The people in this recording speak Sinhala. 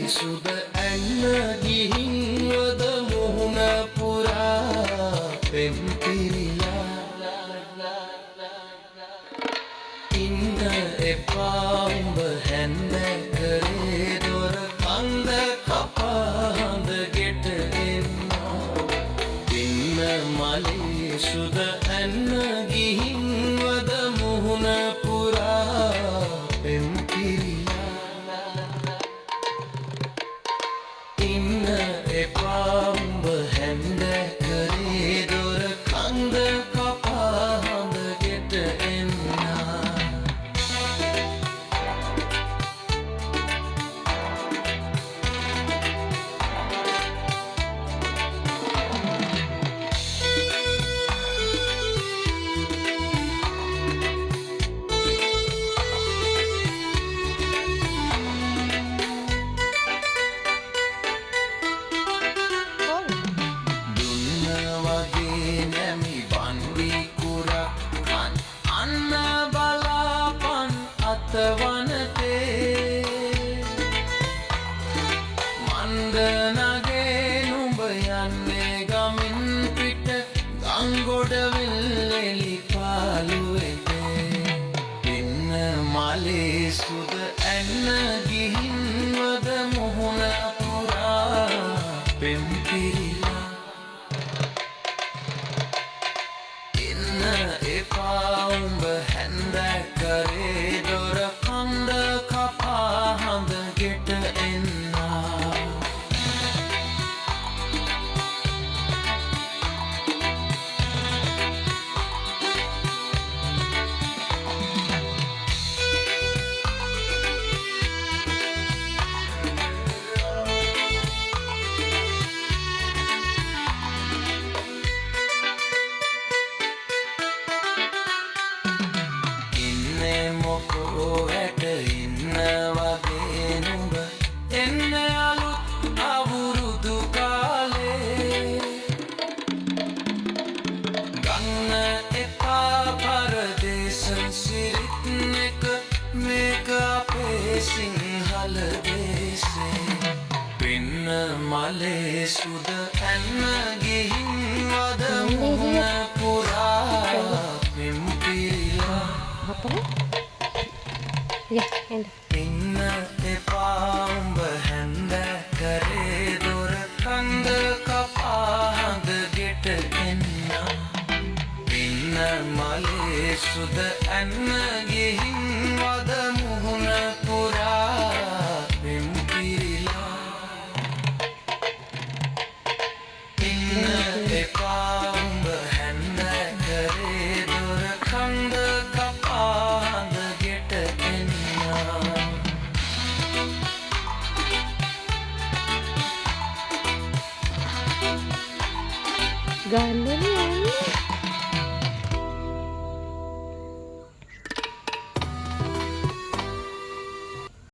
සුද ඇන්න ගිහින්වද මුහුණ පුරා පෙම් පිරිලා ඉන්න එපා උඹ හැන්ද කරේ දොර කන්ද කපාහඳ ගෙට එන්නා ඉන්න මලේ සුද ඇන්න ගිහින්වද මුහුණ පුරා පෙම් පිරිලා ඉන්න එපා උඹ හැන්ද කරේ දොර කන්ද කපාහඳ ගෙට එන්නා වනතේ මණ්ඩනගේ නුඹ යන්නේ ගමින් පිට ගංගොඩවිල් එලි පාලුවෙත ඉන්න මලේ සුද ඇන්න ගිහින්වද මුහුණ පුරා පෙම් පිරිලා ඉන්න එපා උඹ හැන්ද කරේ දොර කන්ද කපාහඳ ගෙට එන්නා මොකෝ ඇට ඉන්න වගේ නුඹ එන්න අලුත් අවුරුදු කාලේ ගන්න එපා පරදේශන් සිරිත් එක මේක අපේ සිංහල දේශේ පින්න මලේ සුද ඇන්න ගිහින්වද මුහුණ පුරා පෙම් පිරිලා ඉන්න එපා උඹ හැන්ද කරේ දොර කන්ද කපාහඳ ගෙට එන්නා ඉන්න මලේ සුද ඇන්න ගිහින්වද මුහුණ පුරා පෙම් පිරිලා ඉන්න එපා උඹ හැන්ද කරේ දොර කන්ද කපාහඳ ගෙට එන්නා Gan